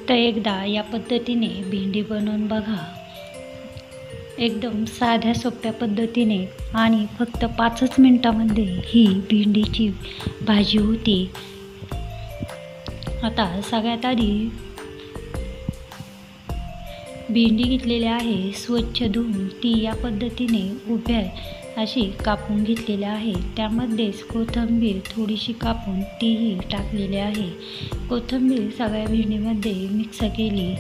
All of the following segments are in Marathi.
तर एकदा या पद्धतीने भेंडी बनवून बघा. एकदम साध्या सोप्या पद्धतीने आणि फक्त 5च मिनिटांमध्ये ही भेंडीची भाजी होती. आता सगळ्यात आधी भेंडी घेतलेली आहे, स्वच्छ धुवून ती या पद्धतीने उभ्या अशी कापून घेतलेली आहे. त्यामध्येच कोथिंबीर थोडीशी कापून तीही टाकलेली आहे. कोथिंबीर सगळ्या भेंडीमध्ये मिक्स केली.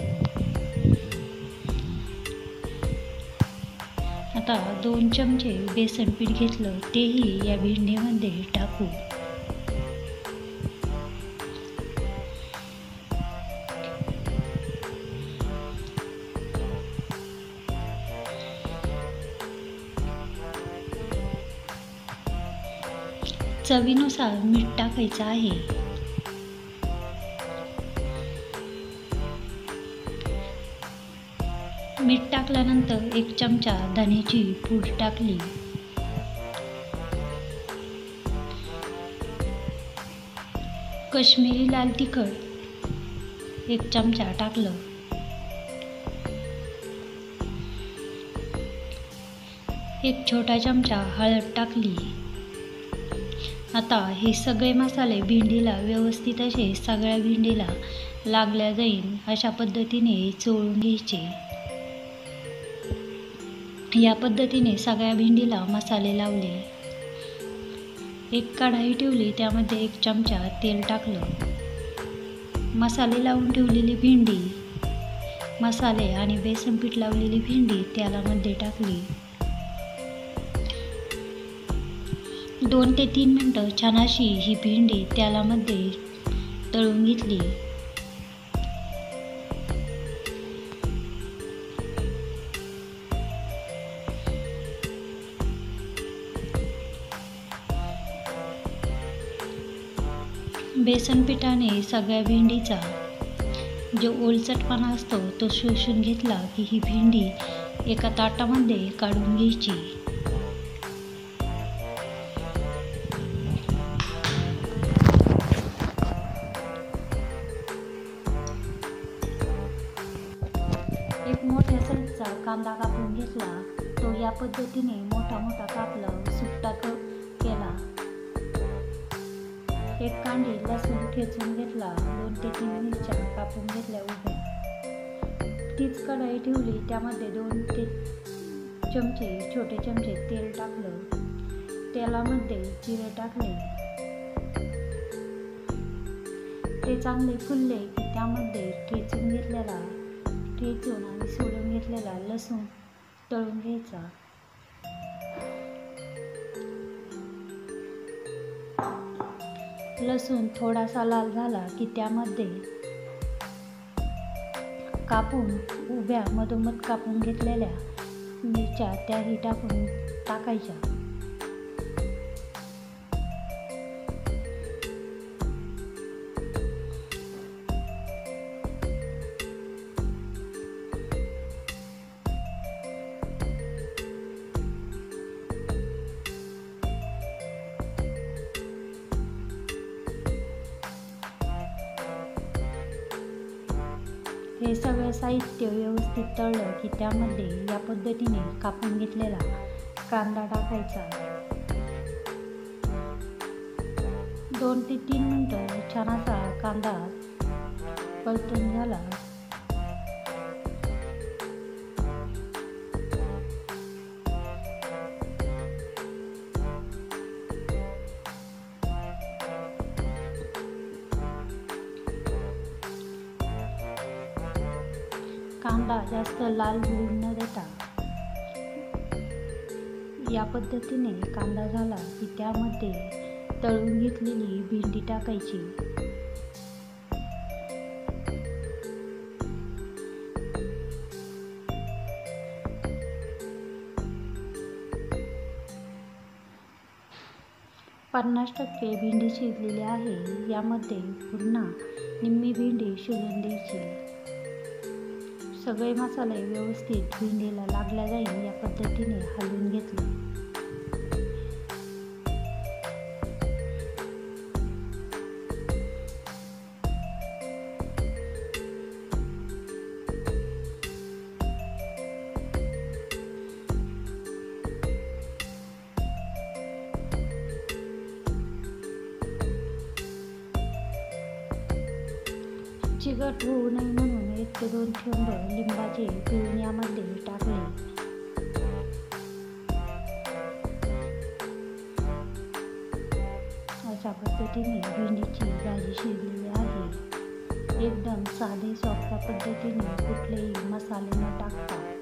आता 2 चमचे बेसन पीठ घेतलं, तेही या भेंडीमध्ये टाकू. चवीनुसार मीठ टाकायचं आहे. मीठ टाकल्यानंतर 1 चमचा धण्याची पूड टाकली. काश्मीरी लाल तिखट 1 चमचा टाकलं. एक छोटा चमचा हळद टाकली. आता हे सगळे मसाले भेंडीला व्यवस्थित असे सगळ्या भेंडीला लागल्या जाईल अशा पद्धतीने चोळून घ्यायचे. या पद्धतीने सगळ्या भेंडीला मसाले लावले. एक कढाई ठेवली, त्यामध्ये 1 चमचा तेल टाकलं. मसाले लावून ठेवलेली भेंडी, मसाले आणि बेसन पीठ लावलेली भेंडी तेलामध्ये टाकली. 2 ते 3 मिनिटं छान अशी ही भेंडी तेलामध्ये तळून घेतली. बेसन पिठाने सगळ्या भेंडीचा जो ओलसरपणा असतो तो शोषून घेतला की ही भेंडी एका ताटामध्ये काढून घ्यायची. एक मोठ्या साईजचा कांदा कापून घेतला, तो या पद्धतीने मोठा मोठा कापला, सुट्टा केला. एक कांडी लसूण ठेचून घेतला. 2 ते 3 मिरच्या कापून घेतल्या उभ्या. तीच कढाई ठेवली, त्यामध्ये 2 ते छोटे चमचे तेल टाकलं. तेलामध्ये जिरे टाकले. ते चांगले फुलले की त्यामध्ये ठेचून आणि सोलून घेतलेला लसूण तळून घ्यायचा. लसूण थोडासा लाल झाला की त्यामध्ये उभ्या मधोमध कापून घेतलेल्या मिरच्या त्याही टाकायच्या. हे सगळं साहित्य व्यवस्थित तळलं की त्यामध्ये या पद्धतीने कापून घेतलेला कांदा टाकायचा. 2 ते 3 मिनिटं छान असा कांदा परतून झाला. कांदा जास्त लाल होऊन न देता या पद्धतीने कांदा झाला की त्यामध्ये तळून घेतलेली भेंडी टाकायची. पन्नास टक्के भेंडी शिजलेली आहे. यामध्ये पुन्हा निम्मी भेंडी शिजून द्यायची. सगळे मसाले व्यवस्थित भेंडीला लागल्या जाईल या पद्धतीने हलवून घेतले. चिकट होऊ नये म्हणून 1 ते 2 थेंब लिंबाचे पिळून यामध्ये टाकले. अशा पद्धतीने भेंडीची भाजी शिजलेली आहे. एकदम साधे सोप्या पद्धतीने कुठलेही मसाले न टाकता